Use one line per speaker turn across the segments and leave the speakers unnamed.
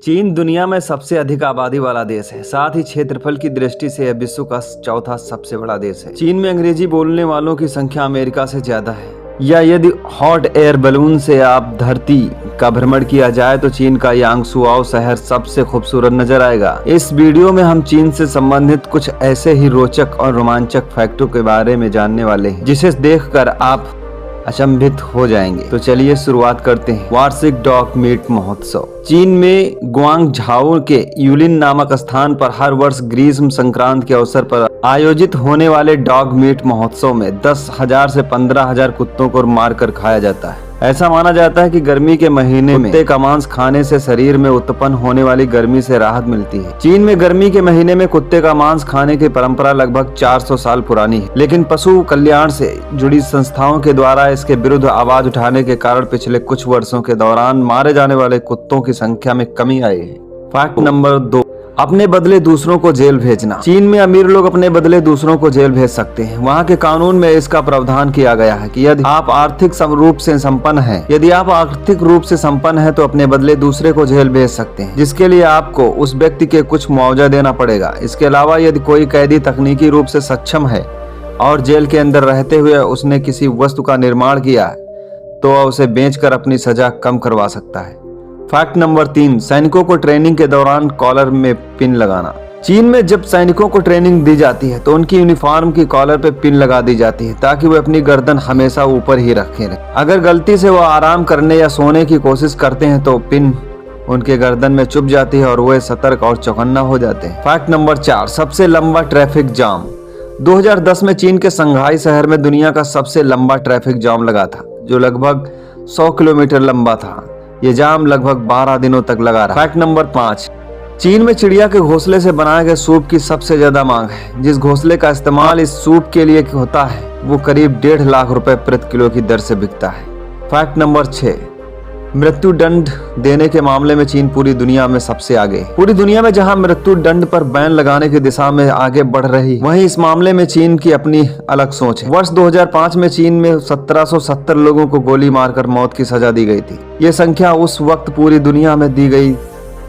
चीन दुनिया में सबसे अधिक आबादी वाला देश है। साथ ही क्षेत्रफल की दृष्टि से यह विश्व का चौथा सबसे बड़ा देश है। चीन में अंग्रेजी बोलने वालों की संख्या अमेरिका से ज्यादा है। या यदि हॉट एयर बैलून से आप धरती का भ्रमण किया जाए तो चीन का यांगसुआओ शहर सबसे खूबसूरत नजर आएगा। इस वीडियो में हम चीन से संबंधित कुछ ऐसे ही रोचक और रोमांचक फैक्टों के बारे में जानने वाले हैं जिसे देखकर आप अचंभित हो जाएंगे। तो चलिए शुरुआत करते हैं। वार्षिक डॉग मीट महोत्सव। चीन में ग्वांगझाओ के यूलिन नामक स्थान पर हर वर्ष ग्रीष्म संक्रांत के अवसर पर आयोजित होने वाले डॉग मीट महोत्सव में 10,000 से 15,000 कुत्तों को मारकर खाया जाता है। ऐसा माना जाता है कि गर्मी के महीने में कुत्ते का मांस खाने से शरीर में उत्पन्न होने वाली गर्मी से राहत मिलती है। चीन में गर्मी के महीने में कुत्ते का मांस खाने की परंपरा लगभग 400 साल पुरानी है, लेकिन पशु कल्याण से जुड़ी संस्थाओं के द्वारा इसके विरुद्ध आवाज उठाने के कारण पिछले कुछ वर्षों के दौरान मारे जाने वाले कुत्तों की संख्या में कमी आई है। फैक्ट नंबर 2, अपने बदले दूसरों को जेल भेजना। चीन में अमीर लोग अपने बदले दूसरों को जेल भेज सकते हैं। वहाँ के कानून में इसका प्रावधान किया गया है कि यदि आप आर्थिक रूप से संपन्न हैं तो अपने बदले दूसरे को जेल भेज सकते हैं, जिसके लिए आपको उस व्यक्ति के कुछ मुआवजा देना पड़ेगा। इसके अलावा यदि कोई कैदी तकनीकी रूप से सक्षम है और जेल के अंदर रहते हुए उसने किसी वस्तु का निर्माण किया तो वह उसे बेचकर अपनी सजा कम करवा सकता है। फैक्ट नंबर 3, सैनिकों को ट्रेनिंग के दौरान कॉलर में पिन लगाना। चीन में जब सैनिकों को ट्रेनिंग दी जाती है तो उनकी यूनिफॉर्म की कॉलर पे पिन लगा दी जाती है ताकि वे अपनी गर्दन हमेशा ऊपर ही रखें। अगर गलती से वो आराम करने या सोने की कोशिश करते हैं तो पिन उनके गर्दन में चुभ जाती है और वे सतर्क और चौकन्ना हो जाते हैं। फैक्ट नंबर 4, सबसे लंबा ट्रैफिक जाम। 2010 में चीन के शंघाई शहर में दुनिया का सबसे लंबा ट्रैफिक जाम लगा था, जो लगभग 100 किलोमीटर लंबा था। ये जाम लगभग 12 दिनों तक लगा रहा। फैक्ट नंबर 5, चीन में चिड़िया के घोंसले से बनाए गए सूप की सबसे ज्यादा मांग है। जिस घोंसले का इस्तेमाल इस सूप के लिए होता है वो करीब 1.5 लाख रुपए प्रति किलो की दर से बिकता है। फैक्ट नंबर 6, मृत्यु दंड देने के मामले में चीन पूरी दुनिया में सबसे आगे। पूरी दुनिया में जहां मृत्यु दंड पर बैन लगाने की दिशा में आगे बढ़ रही, वहीं इस मामले में चीन की अपनी अलग सोच है। वर्ष 2005 में चीन में 1770 लोगों को गोली मारकर मौत की सजा दी गई थी। ये संख्या उस वक्त पूरी दुनिया में दी गई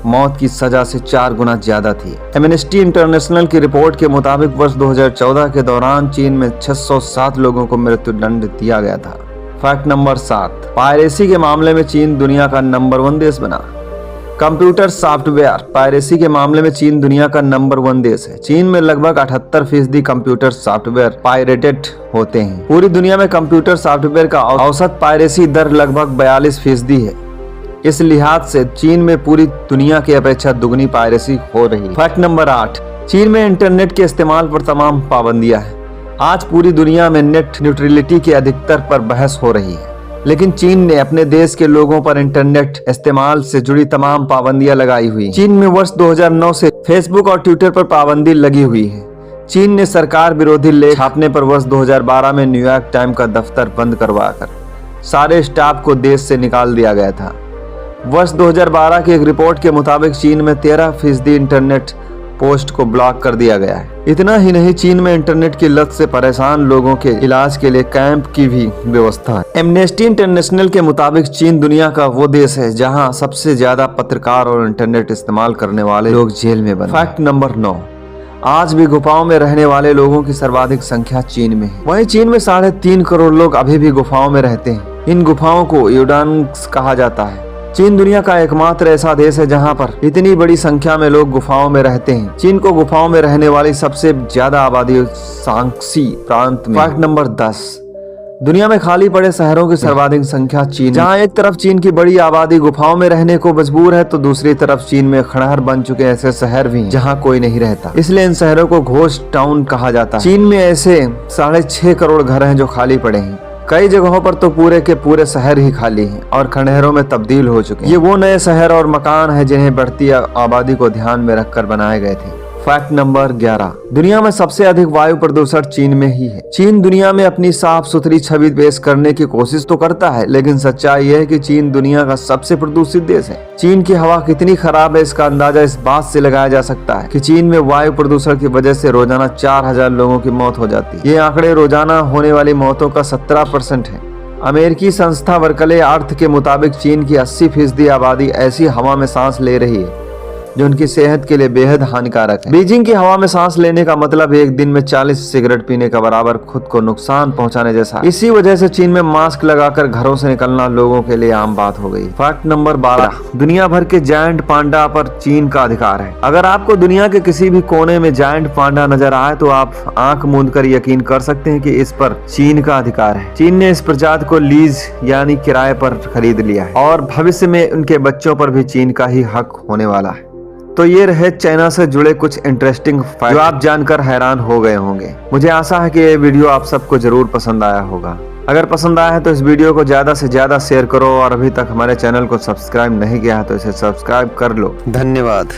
मौत की सजा से 4 गुना ज्यादा थी। एमनेस्टी इंटरनेशनल की रिपोर्ट के मुताबिक वर्ष 2014 के दौरान चीन में 607 लोगों को मृत्यु दंड दिया गया था। फैक्ट नंबर 7, पायरेसी के मामले में चीन दुनिया का नंबर 1 देश बना। कंप्यूटर सॉफ्टवेयर पायरेसी के मामले में चीन दुनिया का नंबर 1 देश है। चीन में लगभग 78% कंप्यूटर सॉफ्टवेयर पायरेटेड होते हैं। पूरी दुनिया में कंप्यूटर सॉफ्टवेयर का औसत पायरेसी दर लगभग 42% है। इस लिहाज से चीन में पूरी दुनिया की अपेक्षा दुगनी पायरेसी हो रही है। फैक्ट नंबर 8, चीन में इंटरनेट के इस्तेमाल पर तमाम पाबंदियां हैं। आज पूरी दुनिया में नेट न्यूट्रलिटी के अधिकतर पर बहस हो रही है, लेकिन चीन ने अपने देश के लोगों पर इंटरनेट इस्तेमाल से जुड़ी तमाम पाबंदियां लगाई हुई। चीन में वर्ष 2009 से फेसबुक और ट्विटर पर पाबंदी लगी हुई है। चीन ने सरकार विरोधी लेख छापने पर वर्ष 2012 में न्यूयॉर्क टाइम का दफ्तर बंद करवाकर सारे स्टाफ को देश से निकाल दिया गया था। वर्ष 2012 की एक रिपोर्ट के मुताबिक चीन में 13% इंटरनेट पोस्ट को ब्लॉक कर दिया गया है। इतना ही नहीं, चीन में इंटरनेट की लत से परेशान लोगों के इलाज के लिए कैंप की भी व्यवस्था है। एमनेस्टी इंटरनेशनल के मुताबिक चीन दुनिया का वो देश है जहां सबसे ज्यादा पत्रकार और इंटरनेट इस्तेमाल करने वाले लोग जेल में बंद। फैक्ट नंबर 9, आज भी गुफाओं में रहने वाले लोगों की सर्वाधिक संख्या चीन में है। वहीं चीन में 3.5 करोड़ लोग अभी भी गुफाओं में रहते हैं। इन गुफाओं को यूडांग्स कहा जाता है। चीन दुनिया का एकमात्र ऐसा देश है जहां पर इतनी बड़ी संख्या में लोग गुफाओं में रहते हैं। चीन को गुफाओं में रहने वाली सबसे ज्यादा आबादी सांक्सी प्रांत में। फैक्ट नंबर 10, दुनिया में खाली पड़े शहरों की सर्वाधिक संख्या चीन। जहां एक तरफ चीन की बड़ी आबादी गुफाओं में रहने को मजबूर है तो दूसरी तरफ चीन में खंडहर बन चुके ऐसे शहर भी जहां कोई नहीं रहता, इसलिए इन शहरों को घोस्ट टाउन कहा जाता है। चीन में ऐसे 6.5 करोड़ घर हैं जो खाली पड़े हैं। कई जगहों पर तो पूरे के पूरे शहर ही खाली हैं और खंडहरों में तब्दील हो चुके हैं। ये वो नए शहर और मकान हैं जिन्हें बढ़ती आबादी को ध्यान में रखकर बनाए गए थे। फैक्ट नंबर 11, दुनिया में सबसे अधिक वायु प्रदूषण चीन में ही है। चीन दुनिया में अपनी साफ सुथरी छवि पेश करने की कोशिश तो करता है, लेकिन सच्चाई यह है कि चीन दुनिया का सबसे प्रदूषित देश है। चीन की हवा कितनी खराब है इसका अंदाजा इस बात से लगाया जा सकता है कि चीन में वायु प्रदूषण की वजह से रोजाना 4000 लोगों की मौत हो जाती है। ये आंकड़े रोजाना होने वाली मौतों का 17% है। अमेरिकी संस्था बर्कले अर्थ के मुताबिक चीन की 80% आबादी ऐसी हवा में सांस ले रही है जो उनकी सेहत के लिए बेहद हानिकारक है। बीजिंग की हवा में सांस लेने का मतलब एक दिन में 40 सिगरेट पीने का बराबर खुद को नुकसान पहुंचाने जैसा है। इसी वजह से चीन में मास्क लगाकर घरों से निकलना लोगों के लिए आम बात हो गई। फैक्ट नंबर 12, दुनिया भर के जायंट पांडा पर चीन का अधिकार है। अगर आपको दुनिया के किसी भी कोने में जायंट पांडा नजर आए तो आप आंख मूंद कर यकीन कर सकते हैं कि इस पर चीन का अधिकार है। चीन ने इस प्रजाति को लीज यानी किराए पर खरीद लिया है और भविष्य में उनके बच्चों पर भी चीन का ही हक होने वाला है। तो ये रहे चाइना से जुड़े कुछ इंटरेस्टिंग फैक्ट जो आप जानकर हैरान हो गए होंगे। मुझे आशा है कि ये वीडियो आप सबको जरूर पसंद आया होगा। अगर पसंद आया है तो इस वीडियो को ज्यादा से ज्यादा शेयर करो और अभी तक हमारे चैनल को सब्सक्राइब नहीं किया है तो इसे सब्सक्राइब कर लो। धन्यवाद।